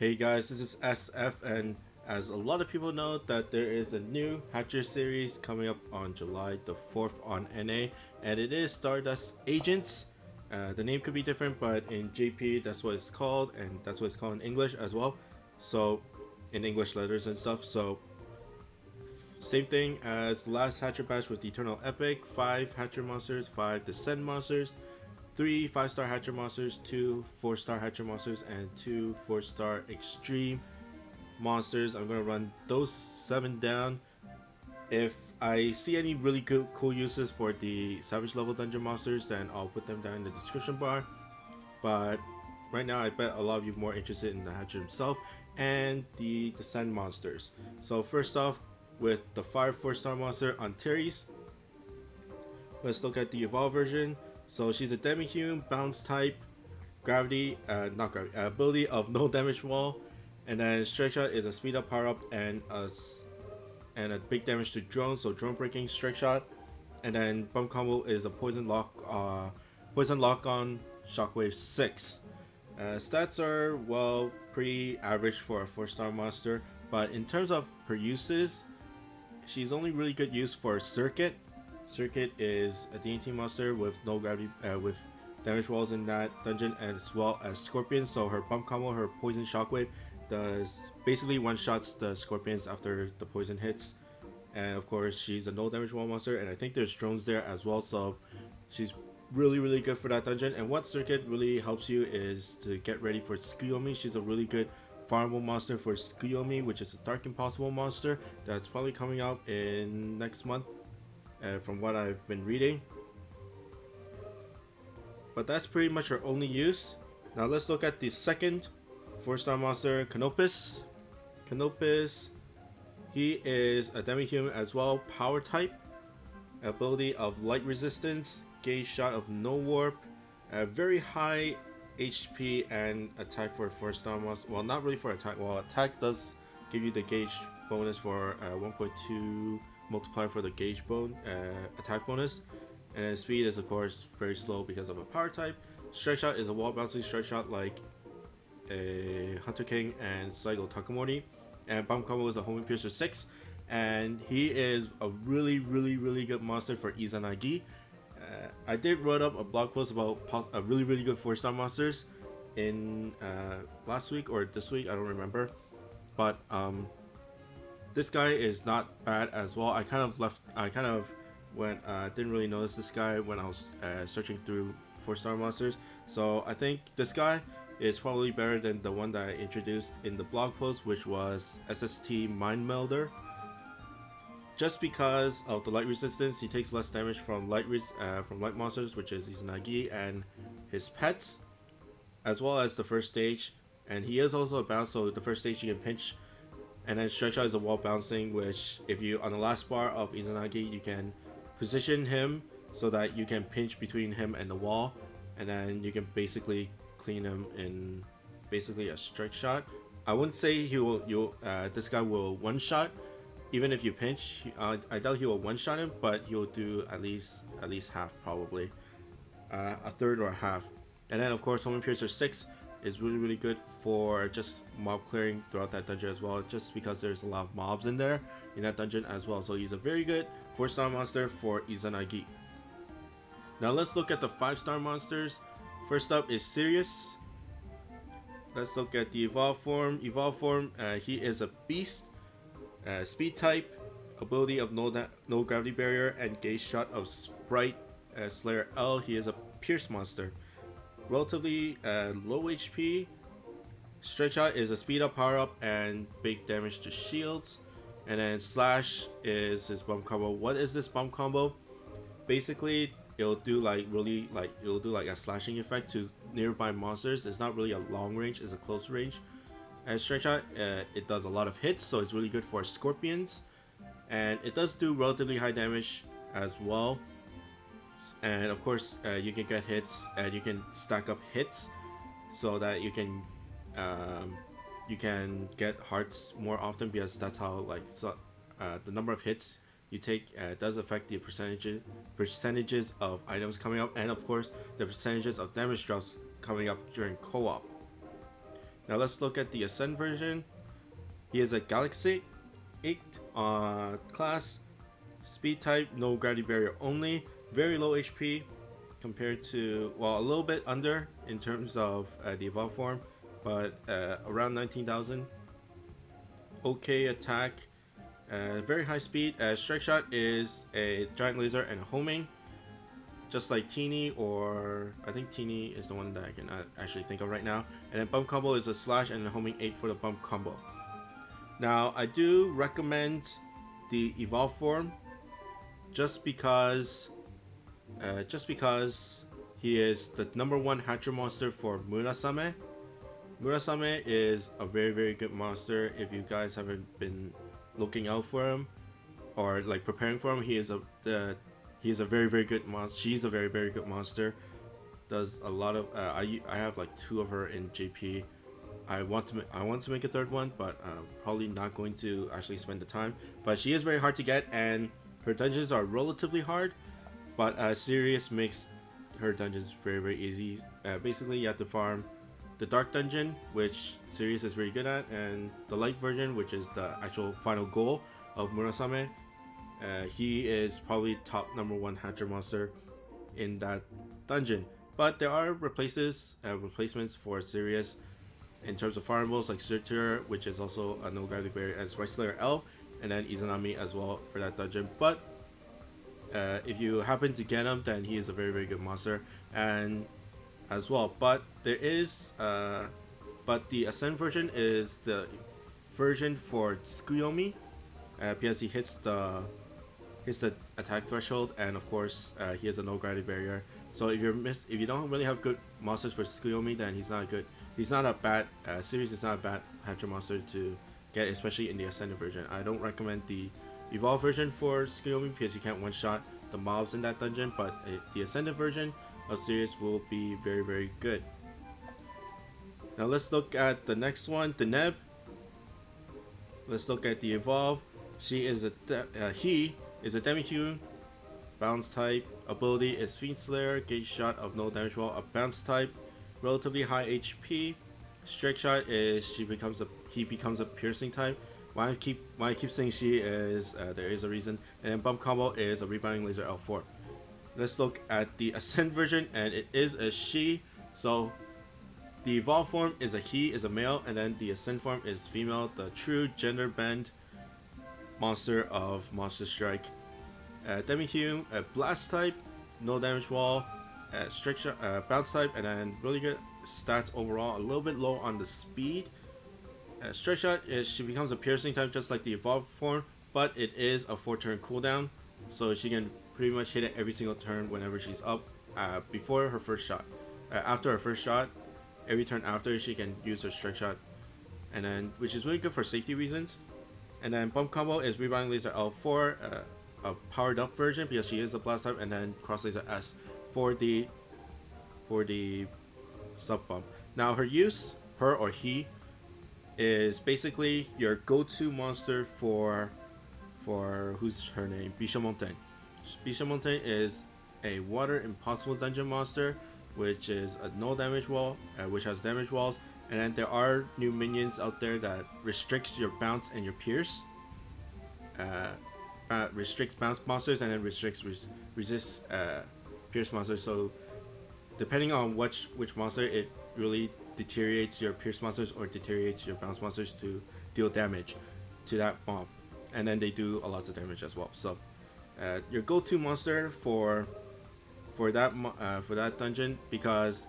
Hey guys, this is SF, and as a lot of people know, that there is a new Hatcher series coming up on July the 4th on NA, and it is Stardust Agents. The name could be different, but in JP that's what it's called, and that's what it's called in English as well. So, in English letters and stuff. So, same thing as the last Hatcher patch with the Eternal Epic: 5 Hatcher monsters, 5 Descend monsters, 3 5-star Hatcher monsters, 2 4-star Hatcher monsters, and 2 4-star Extreme monsters. I'm gonna run those 7 down. If I see any really good cool uses for the Savage level dungeon monsters, then I'll put them down in the description bar. But right now I bet a lot of you are more interested in the Hatcher himself and the Descend monsters. So first off, with the 5 4-star monster Antares, let's look at the evolved version. So she's a demi-human, bounce type, gravity, not gravity, ability of no damage wall, and then strike shot is a speed up power up and a big damage to drone, so drone breaking strike shot, and then bump combo is a poison lock on shockwave 6. Stats are pretty average for a 4-star monster, but in terms of her uses, she's only really good use for Circuit. Circuit is a DNT monster with no gravity, with damage walls in that dungeon, as well as Scorpions. So her bump combo, her poison shockwave, does basically one-shots the Scorpions after the poison hits. And of course, she's a no damage wall monster, and I think there's drones there as well. So she's really good for that dungeon. And what Circuit really helps you is to get ready for Tsukuyomi. She's a really good farmable monster for Tsukuyomi, which is a Dark Impossible monster that's probably coming out in next month. From what I've been reading, but that's pretty much her only use. Now let's look at the second 4-star monster, Canopus. Canopus, he is a demi-human as well, power type, ability of light resistance, gauge shot of no warp, very high HP and attack for a 4-star monster. Well, not really for attack. Well, attack does give you the gauge bonus for 1.2 multiplier for the gauge attack bonus, and then speed is of course very slow because of a power type. Strike shot is a wall bouncing strike shot like a Hunter King and Saigo Takamori, and bump combo is a Homing Piercer 6, and he is a really good monster for Izanagi. I did write up a blog post about a really good 4-star monsters in last week or this week, I don't remember, but this guy is not bad as well. I kind of didn't really notice this guy when I was searching through 4-star monsters. So I think this guy is probably better than the one that I introduced in the blog post, which was SST Mind Melder. Just because of the light resistance, he takes less damage from light monsters, which is Izanagi and his pets, as well as the first stage. And he is also a bounce, so the first stage you can pinch. And then stretch out is a wall bouncing, which if you on the last bar of Izanagi, you can position him so that you can pinch between him and the wall, and then you can basically clean him in basically a strike shot. I wouldn't say this guy will one shot even if you pinch. I doubt he will one shot him, but he'll do at least half, probably a third or a half. And then of course Homing Piercer 6 is really good for just mob clearing throughout that dungeon as well, just because there's a lot of mobs in that dungeon as well. So he's a very good 4-star monster for Izanagi. Now let's look at the 5-star monsters. First up is Sirius. Let's look at the evolved form. He is a beast, speed type, ability of no gravity barrier, and gauge shot of Sprite Slayer L. He is a pierce monster, relatively low HP. Strike shot is a speed up power up and big damage to shields, and then slash is his bump combo. What is this bump combo? Basically, it'll do like a slashing effect to nearby monsters. It's not really a long range; it's a close range. And strike shot, it does a lot of hits, so it's really good for Scorpions, and it does do relatively high damage as well. And of course, you can get hits, and you can stack up hits so that you can get hearts more often, because that's how the number of hits you take does affect the percentages of items coming up, and of course the percentages of damage drops coming up during co-op. Now let's look at the Ascend version. He is a Galaxy 8 class, speed type, no gravity barrier only, very low HP compared to, well, a little bit under in terms of the evolved form, but around 19,000. Okay attack, very high speed. Strike shot is a giant laser and a homing, just like Teeny, or I think Teeny is the one that I can actually think of right now. And then bump combo is a slash and a homing 8 for the bump combo. Now I do recommend the evolve form just because he is the #1 hatcher monster for Murasame. Murasame is a very good monster. If you guys haven't been looking out for him or like preparing for him, he's a very good monster. She's a very good monster. Does a lot of I have like 2 of her in JP. I want to make a 3rd one, but probably not going to actually spend the time. But she is very hard to get, and her dungeons are relatively hard. But Sirius makes her dungeons very easy. Basically, you have to farm the dark dungeon, which Sirius is very good at, and the light version, which is the actual final goal of Murasame. He is probably top #1 hatcher monster in that dungeon. But there are replacements for Sirius in terms of farmables, like Surtur, which is also a no gravity barrier, and Spice Slayer L, and then Izanami as well for that dungeon. But if you happen to get him, then he is a very good monster and as well. But there is but the Ascend version is the version for Tsukuyomi, because he hits the attack threshold, and of course he has a no gravity barrier. So if you don't really have good monsters for Tsukuyomi, then he's not a bad Sirius is not a bad hatcher monster to get, especially in the Ascended version. I don't recommend the Evolved version for Tsukuyomi because you can't one-shot the mobs in that dungeon, but the Ascended version of Sirius will be very good. Now let's look at the next one, Deneb. Let's look at the Evolve. He is a demi-human, bounce type. Ability is Fiend Slayer, gauge shot of no damage wall, a bounce type, relatively high HP. Strike shot is he becomes a piercing type. Why I keep saying she is, there is a reason. And then bump combo is a rebounding laser L4. Let's look at the Ascend version, and it is a she. So the evolve form is a male, and then the Ascend form is female. The true gender bend monster of Monster Strike. Demi-human, blast type, no damage wall, strike shot, bounce type, and then really good stats overall. A little bit low on the speed. Strike shot is she becomes a piercing type just like the evolved form, but it is a 4-turn cooldown, so she can pretty much hit it every single turn whenever she's up. Before her first shot, after her first shot, every turn after she can use her strike shot, and then which is really good for safety reasons. And then bump combo is rebounding laser L4, a powered up version because she is a blast type, and then cross laser S for the sub bump. Now her use, her or he, is basically your go-to monster for who's her name, Bishamonten. Bishamonten is a water impossible dungeon monster, which is a no damage wall, which has damage walls, and then there are new minions out there that restricts your bounce and your pierce. Restricts bounce monsters and then resists pierce monsters. So depending on which monster, it really deteriorates your pierce monsters or deteriorates your bounce monsters to deal damage to that mob, and then they do a lot of damage as well. So your go-to monster for that dungeon, because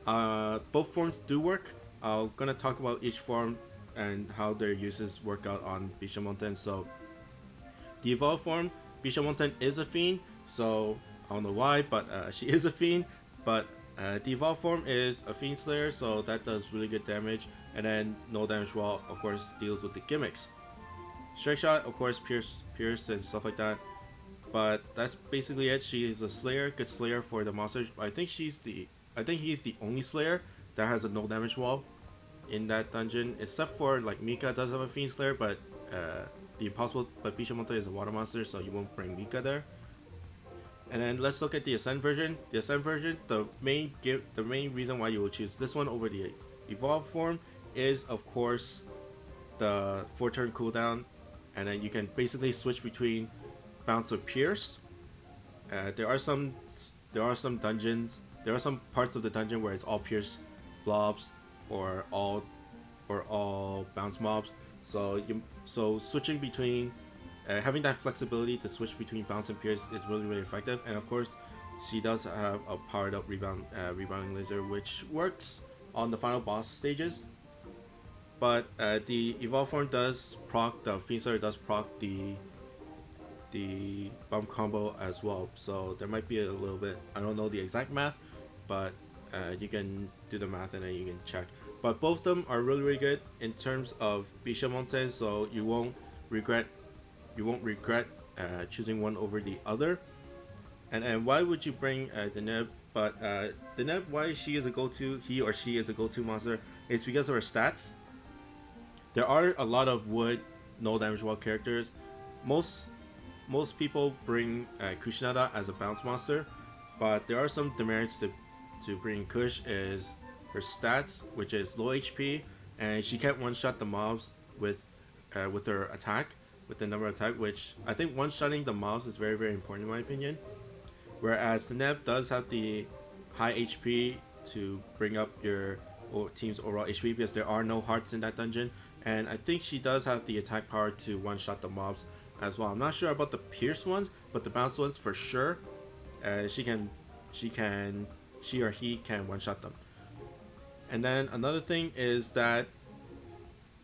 both forms do work. I'm gonna talk about each form and how their uses work out on Bishamonten. So the evolved form, Bishamonten is a fiend, so I don't know why, but she is a fiend. But the evolved form is a Fiend Slayer, so that does really good damage. And then no damage wall, of course, deals with the gimmicks. Strike shot, of course, pierce and stuff like that. But that's basically it. She is a Slayer, good Slayer for the monsters. I think he's the only Slayer that has a no damage wall in that dungeon, except for like Mika does have a Fiend Slayer, but Bishamonten is a water monster, so you won't bring Mika there. And then let's look at the Ascend version. The main reason why you will choose this one over the evolved form is of course the 4-turn cooldown, and then you can basically switch between bounce or pierce. There are some dungeons. There are some parts of the dungeon where it's all pierce blobs or all bounce mobs. So switching between having that flexibility to switch between bounce and pierce is really effective. And of course, she does have a powered up rebounding laser, which works on the final boss stages. But the evolve form does proc, the Fiend Slayer does proc the bump combo as well. So there might be a little bit, I don't know the exact math, but you can do the math and then you can check. But both of them are really good in terms of Bishamonten, so you won't regret choosing one over the other. And why would you bring Deneb? But Deneb, why he or she is a go-to monster, it's because of her stats. There are a lot of wood, no damage wall characters. Most people bring Kushinada as a bounce monster, but there are some demerits to bring Kush. Is her stats, which is low HP, and she can't one-shot the mobs with her attack, with the number of attack, which I think one-shotting the mobs is very important in my opinion. Whereas Deneb does have the high HP to bring up your team's overall HP because there are no hearts in that dungeon, and I think she does have the attack power to one-shot the mobs as well. I'm not sure about the pierce ones, but the bounce ones for sure, she or he can one-shot them. And then another thing is that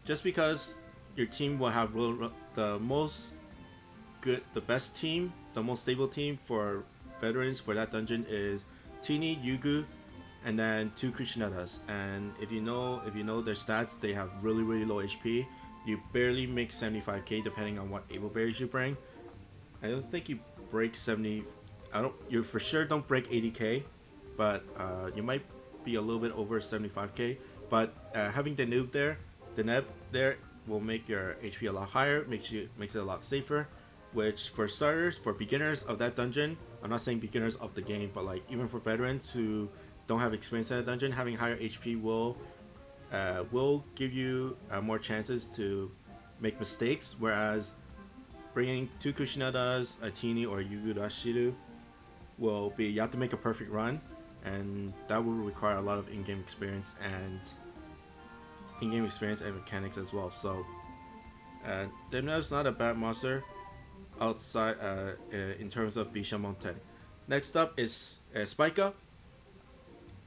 just because your team will have the most stable team for veterans for that dungeon is Tini, Yugu, and then 2 Kushinadas. And if you know their stats, they have really low HP. You barely make 75k depending on what able berries you bring. I don't think you break 70. You for sure don't break 80k, but you might be a little bit over 75k. But having the Deneb there will make your HP a lot higher, makes it a lot safer. Which for starters, for beginners of that dungeon, I'm not saying beginners of the game, but like even for veterans who don't have experience in a dungeon, having higher HP will give you more chances to make mistakes. Whereas bringing 2 Kushinadas, a Tini or Yugu Rashiru will be, you have to make a perfect run, and that will require a lot of in-game experience and mechanics as well. So Deneb's not a bad monster outside in terms of Bishamonten. Next up is Spica.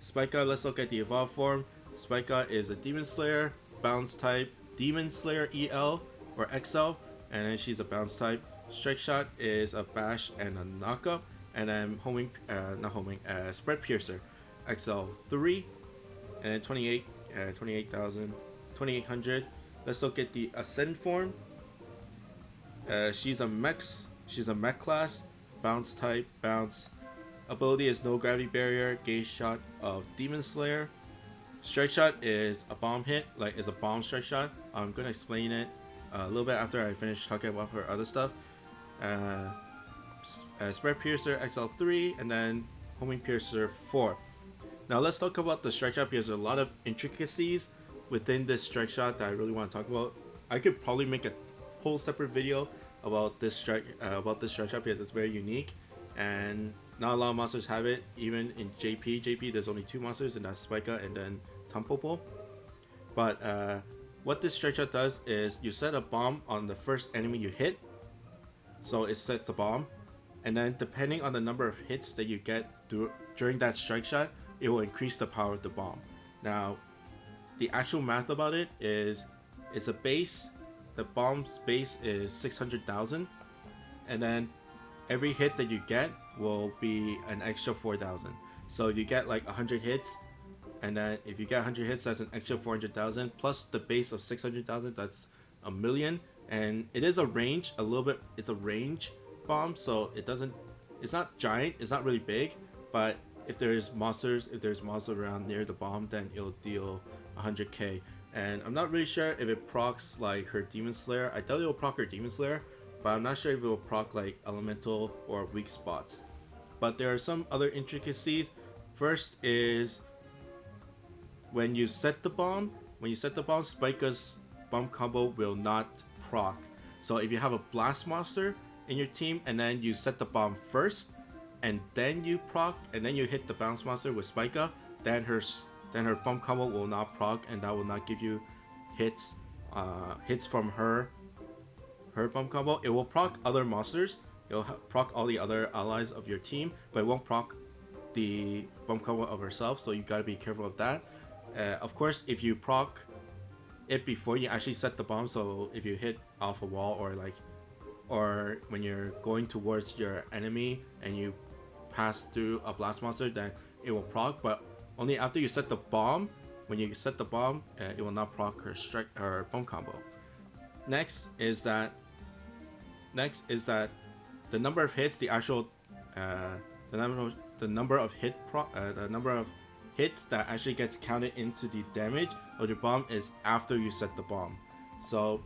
Spica, let's look at the evolved form. Spica is a Demon Slayer, bounce type, Demon Slayer EL or XL, and then she's a bounce type. Strike Shot is a bash and a knockup, and then Spread Piercer XL3, and then 2800. Let's look at the Ascend form. She's a mech class, bounce type, bounce. Ability is no gravity barrier, gauge shot of Demon Slayer. Strike Shot is a bomb hit, like is a bomb strike shot. I'm gonna explain it a little bit after I finish talking about her other stuff. Spread Piercer XL3, and then Homing Piercer 4. Now let's talk about the Strike Shot because there's a lot of intricacies within this Strike Shot that I really want to talk about. I could probably make a whole separate video about this strike shot because it's very unique and not a lot of monsters have it. Even in JP there's only 2 monsters, and that's Spica and then Tampopo. But what this strike shot does is you set a bomb on the first enemy you hit, so it sets a bomb, and then depending on the number of hits that you get during that strike shot, it will increase the power of the bomb. Now the actual math about it is it's a base. The bomb's base is 600,000, and then every hit that you get will be an extra 4,000. So you get like 100 hits, and then if you get 100 hits, that's an extra 400,000 plus the base of 600,000. That's a million, and it is a range. It's a range bomb, so it's not giant. It's not really big, but if there's monsters around near the bomb, then it'll deal 100k. And I'm not really sure if it procs like her Demon Slayer. I doubt it will proc her Demon Slayer, but I'm not sure if it will proc like elemental or weak spots. But there are some other intricacies. First is when you set the bomb, when you set the bomb, Spica's bomb combo will not proc. So if you have a blast monster in your team and then you set the bomb first and then you proc and then you hit the bounce monster with Spica, then her bomb combo will not proc, and that will not give you hits from her bomb combo. It will proc other monsters. It'll proc all the other allies of your team, but it won't proc the bomb combo of herself. So you gotta be careful of that. Of course, if you proc it before you actually set the bomb, so if you hit off a wall or when you're going towards your enemy and you pass through a blast monster, then it will proc, but only after you set the bomb. When you set the bomb, it will not proc her bomb combo. Next is that the number of hits, the actual the number of hits that actually gets counted into the damage of your bomb is after you set the bomb. So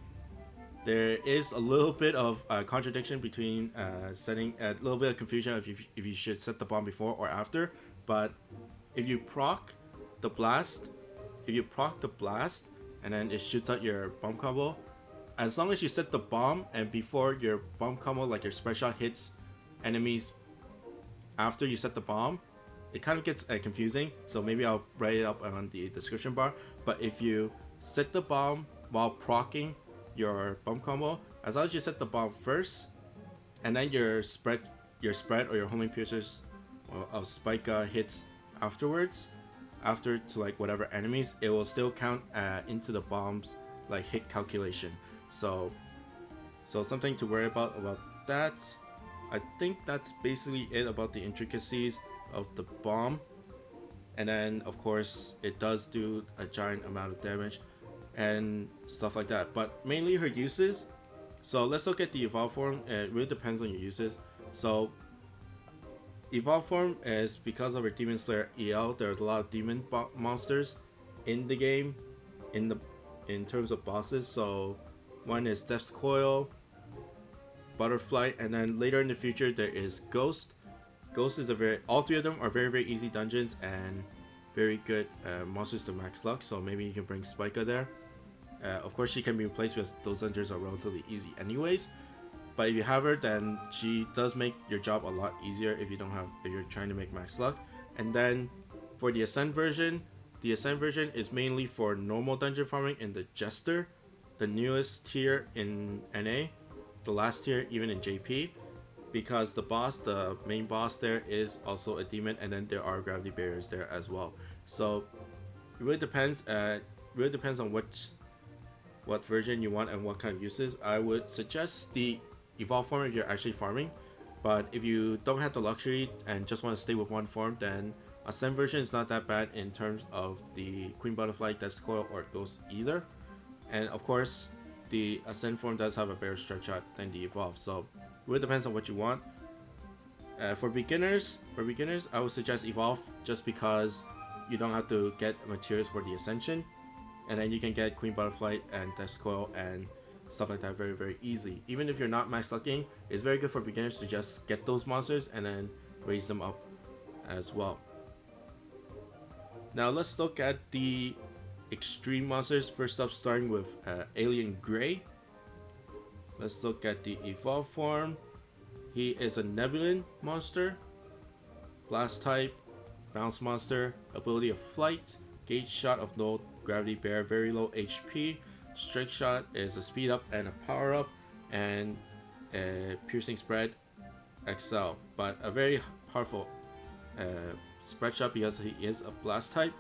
there is a little bit of contradiction between setting, a little bit of confusion if you should set the bomb before or after. But if you proc the blast, and then it shoots out your bomb combo, as long as you set the bomb and before your bomb combo, like your spread shot, hits enemies after you set the bomb, it kind of gets confusing. So maybe I'll write it up on the description bar. But if you set the bomb while proccing your bomb combo, as long as you set the bomb first and then your spread or your homing piercers of Spica hits afterwards, after to like whatever enemies, it will still count into the bomb's like hit calculation. So something to worry about that. I think that's basically it about the intricacies of the bomb. And then of course it does do a giant amount of damage and stuff like that, but mainly her uses. So let's look at the evolve form. It really depends on your uses. So evolve form is because of her Demon Slayer EL. There's a lot of demon monsters in the game in terms of bosses. So one is Death's Coil, Butterfly, and then later in the future there is Ghost. Ghost is all three of them are very easy dungeons and very good monsters to max luck. So maybe you can bring Spica there. Of course she can be replaced because those dungeons are relatively easy anyways. But if you have her, then she does make your job a lot easier if you're trying to make max luck. And then for the Ascend version is mainly for normal dungeon farming in the Jester, the newest tier in NA, the last tier even in JP, because the main boss there is also a demon, and then there are gravity barriers there as well. So it really depends. On what version you want and what kind of uses. I would suggest the evolve form if you're actually farming, but if you don't have the luxury and just want to stay with one form, then Ascend version is not that bad in terms of the Queen Butterfly, Death's Coil, or Ghost either. And of course the Ascend form does have a better strike shot than the evolve, so it really depends on what you want. For beginners I would suggest evolve, just because you don't have to get materials for the Ascension, and then you can get Queen Butterfly and Death's Coil and stuff like that very easily. Even if you're not max lucking, it's very good for beginners to just get those monsters and then raise them up as well. Now let's look at the extreme monsters. First up, starting with Alien Grey. Let's look at the evolve form. He is a Nebulan monster, blast type, bounce monster, ability of flight, gauge shot of no gravity bear, very low HP. Strike shot is a speed up and a power up, and a piercing spread XL, but a very powerful spread shot because he is a blast type.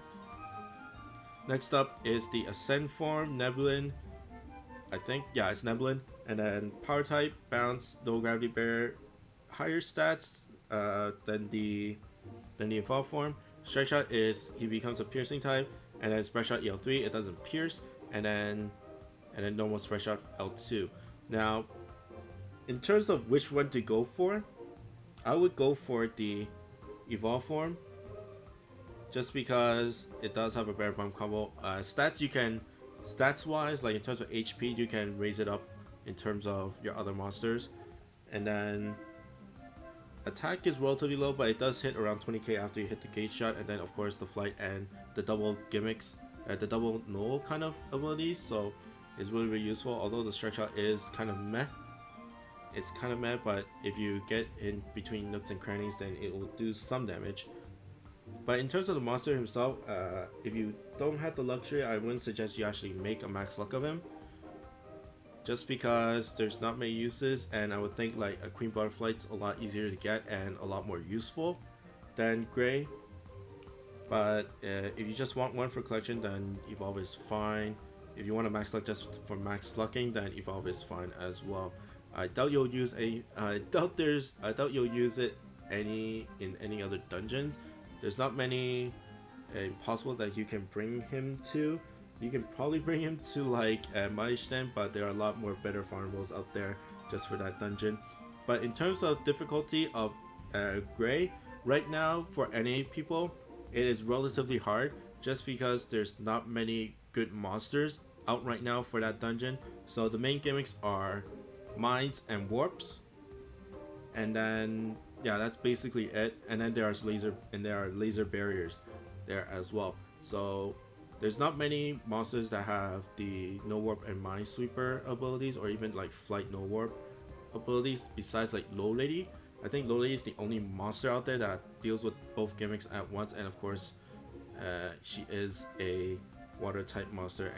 Next up is the Ascend form, Nebulan. I think, yeah, it's Nebulan. And then power type, bounce, no gravity bear, higher stats than the evolve form. Strike shot is he becomes a piercing type, and then spread shot EL3, it doesn't pierce, and then normal spread shot L2. Now, in terms of which one to go for, I would go for the evolve form, just because it does have a better bomb combo. Stats wise, like in terms of HP, you can raise it up in terms of your other monsters, and then attack is relatively low, but it does hit around 20k after you hit the gauge shot, and then of course the flight and the double gimmicks the double null kind of abilities, so it's really really useful. Although the strike shot is kind of meh, it's kind of meh, but if you get in between nooks and crannies, then it will do some damage. But in terms of the monster himself, if you don't have the luxury, I wouldn't suggest you actually make a max luck of him, just because there's not many uses, and I would think like a Queen Butterfly's a lot easier to get and a lot more useful than Gray. But if you just want one for collection, then Evolve is fine. If you want a max luck just for max lucking, then Evolve is fine as well. I doubt you'll use I doubt you'll use it in any other dungeons. There's not many possible that you can bring him to. You can probably bring him to like Marisden, but there are a lot more better farmables out there just for that dungeon. But in terms of difficulty of Gray, right now for NA people, it is relatively hard just because there's not many good monsters out right now for that dungeon. So the main gimmicks are mines and warps, and then yeah, that's basically it. And then there are laser barriers there as well. So there's not many monsters that have the no warp and minesweeper abilities, or even like flight no warp abilities, besides like Low Lady. I think Low Lady is the only monster out there that deals with both gimmicks at once, and of course she is a water type monster,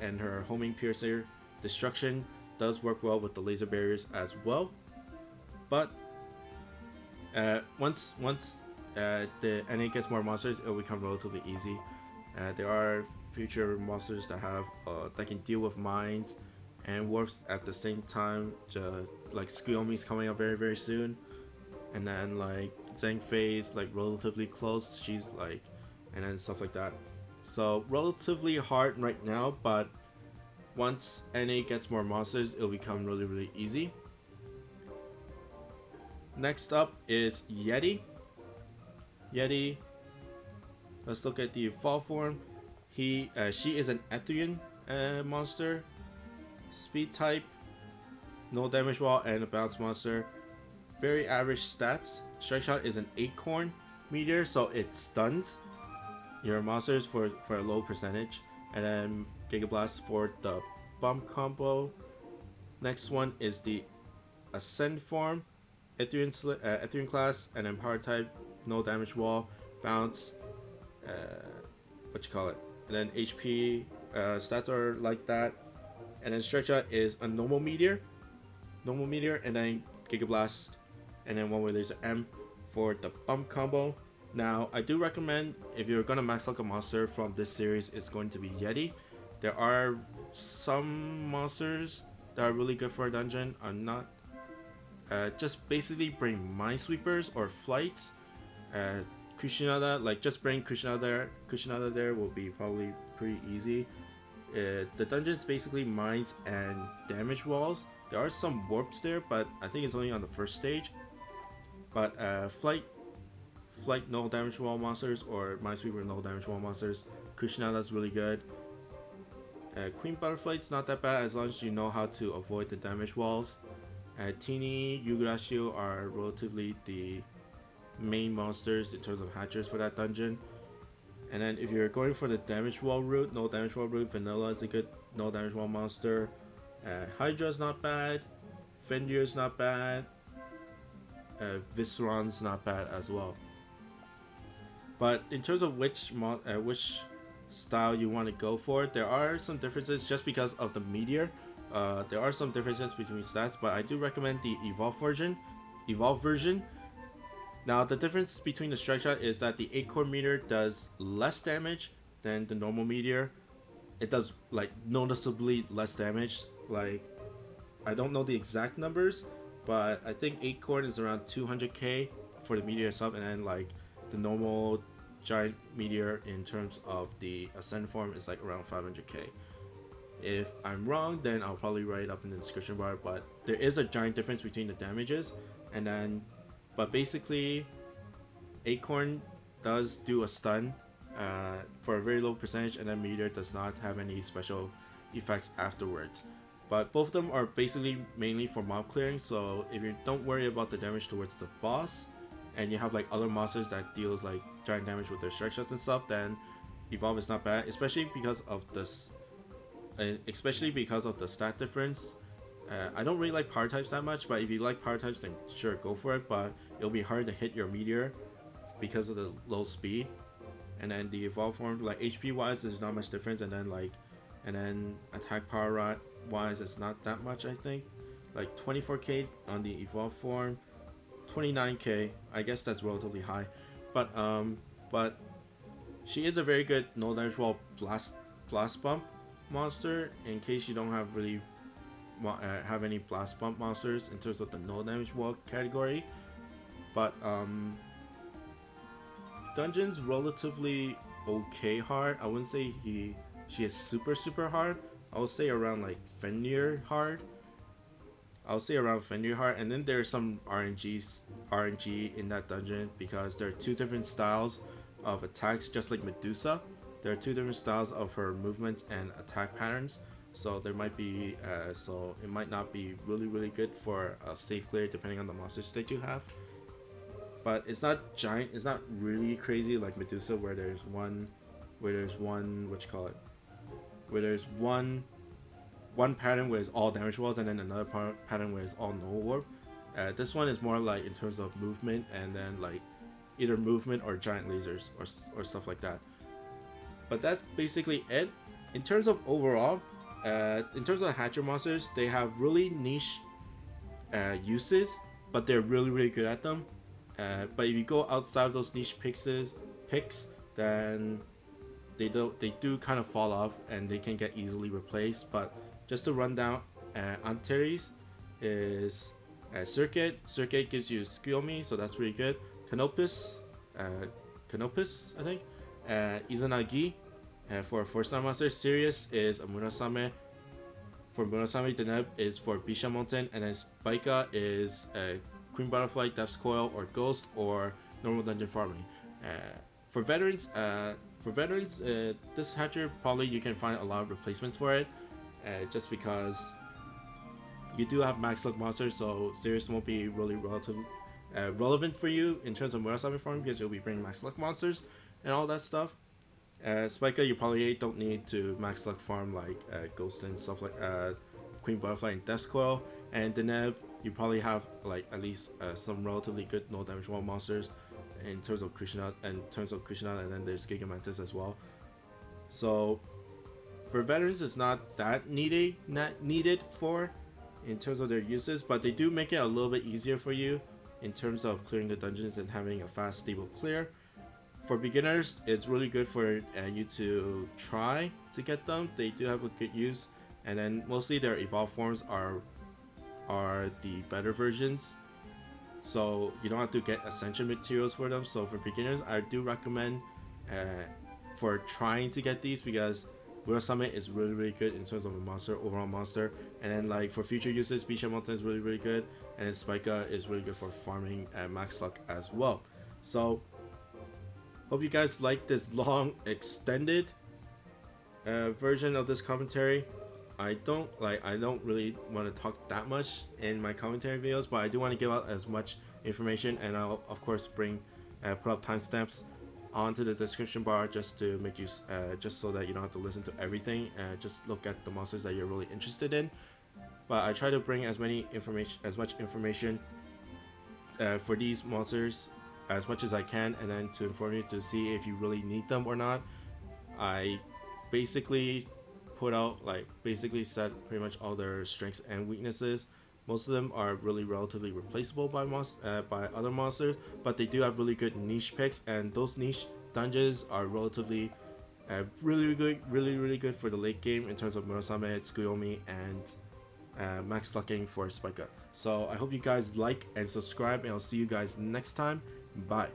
and her homing piercer destruction does work well with the laser barriers as well. But once the NA gets more monsters, it will become relatively easy. There are future monsters that can deal with mines and warps at the same time, like Skiyomi's coming up very very soon, and then like Zhangfei's like relatively close, she's like, and then stuff like that. So relatively hard right now, but once NA gets more monsters, it'll become really really easy. Next up is Yeti. Let's look at the evolved form. She is an Ethereum monster, speed type, no damage wall, and a bounce monster. Very average stats. Strike shot is an acorn meteor, so it stuns your monsters for a low percentage, and then Giga Blast for the bump combo. Next one is the Ascend form, Ethereum class, and then power type, no damage wall, bounce, and then HP stats are like that. And then Strike Shot is a normal meteor, and then Giga Blast, and then one way laser M for the bump combo. Now I do recommend, if you're gonna max luck a monster from this series, it's going to be Yeti. There are some monsters that are really good for a dungeon. I'm not just basically bring minesweepers or flights. Kushinada, like just bring Kushinada there will be probably pretty easy. The dungeon's basically mines and damage walls. There are some warps there, but I think it's only on the first stage. But flight no damage wall monsters, or minesweeper no damage wall monsters, Kushinada's really good. Queen Butterfly's not that bad as long as you know how to avoid the damage walls. Teeny, Yugurashio are relatively the main monsters in terms of hatchers for that dungeon. And then if you're going for the damage wall route, no damage wall route, Vanilla is a good no damage wall monster. Hydra's not bad, Fenrir's not bad, Visceron's not bad as well. But in terms of which style you want to go for, there are some differences just because of the meteor. There are some differences between stats, but I do recommend the evolved version. Now the difference between the strike shot is that the acorn meteor does less damage than the normal meteor. It does like noticeably less damage. Like, I don't know the exact numbers, but I think acorn is around 200k for the meteor itself, and then like the normal giant meteor in terms of the ascend form is like around 500k. If I'm wrong, then I'll probably write it up in the description bar, but there is a giant difference between the damages. And then, but basically acorn does do a stun for a very low percentage, and then meteor does not have any special effects afterwards. But both of them are basically mainly for mob clearing, so if you don't worry about the damage towards the boss, and you have like other monsters that deals like giant damage with their strike shots and stuff, then evolve is not bad, especially because of this. Especially because of the stat difference. I don't really like power types that much, but if you like power types, then sure, go for it. But it'll be hard to hit your meteor because of the low speed. And then the evolve form, like HP wise, there's not much difference, and then attack power wise, it's not that much. I think like 24k on the evolve form, 29k. I guess that's relatively high, but she is a very good no damage wall blast bump monster in case you don't have really have any blast bump monsters in terms of the no damage wall category. But dungeon's relatively okay hard. I wouldn't say she is super hard. I would say around like Fenrir hard. And then there's some RNG in that dungeon because there are two different styles of attacks, just like Medusa. There are two different styles of her movements and attack patterns, so there might be so it might not be really good for a safe clear depending on the monsters that you have. But it's not giant, it's not really crazy like Medusa where there's one pattern where it's all damage walls and then another pattern where it's all no warp. This one is more like in terms of movement, and then like either movement or giant lasers or stuff like that. But that's basically it. In terms of overall, in terms of the Hatcher monsters, they have really niche uses, but they're really good at them. But if you go outside of those niche picks, then they do kind of fall off and they can get easily replaced. But just to run down, Antares is Circuit. Circuit gives you Skiyomi, so that's pretty good. Canopus, I think. Izanagi for a 4-star monster. Sirius is a Murasame. For Murasame, Deneb is for Bisha Mountain, and then Spica is Queen Butterfly, Depth's Coil, or Ghost, or normal dungeon farming. For veterans, this hatcher probably you can find a lot of replacements for it, just because you do have max luck monsters, so Sirius won't be really relevant for you in terms of Murasame farming because you'll be bringing max luck monsters and all that stuff. Spica, you probably don't need to max luck farm like Ghost and stuff like Queen Butterfly and Death's Coil. And Deneb, you probably have like at least some relatively good no damage wall monsters in terms of Krishna, and then there's Gigamantis as well. So for veterans, it's not that needed for in terms of their uses, but they do make it a little bit easier for you in terms of clearing the dungeons and having a fast, stable clear. For beginners, it's really good for you to try to get them. They do have a good use, and then mostly their evolved forms are the better versions, so you don't have to get ascension materials for them. So for beginners, I do recommend for trying to get these, because Murasame is really good in terms of a overall monster, and then like for future uses, Bisha Mountain is really good, and then Spica is really good for farming max luck as well. So hope you guys like this long extended version of this commentary. I don't really want to talk that much in my commentary videos, but I do want to give out as much information, and I'll of course put up timestamps onto the description bar just to make you just so that you don't have to listen to everything. Just look at the monsters that you're really interested in. But I try to bring as much information for these monsters as much as I can, and then to inform you to see if you really need them or not. I basically set pretty much all their strengths and weaknesses. Most of them are really relatively replaceable by other monsters, but they do have really good niche picks, and those niche dungeons are relatively really good for the late game in terms of Murasame, Tsukuyomi, and max lucking for Spica. So I hope you guys like and subscribe, and I'll see you guys next time. Bye.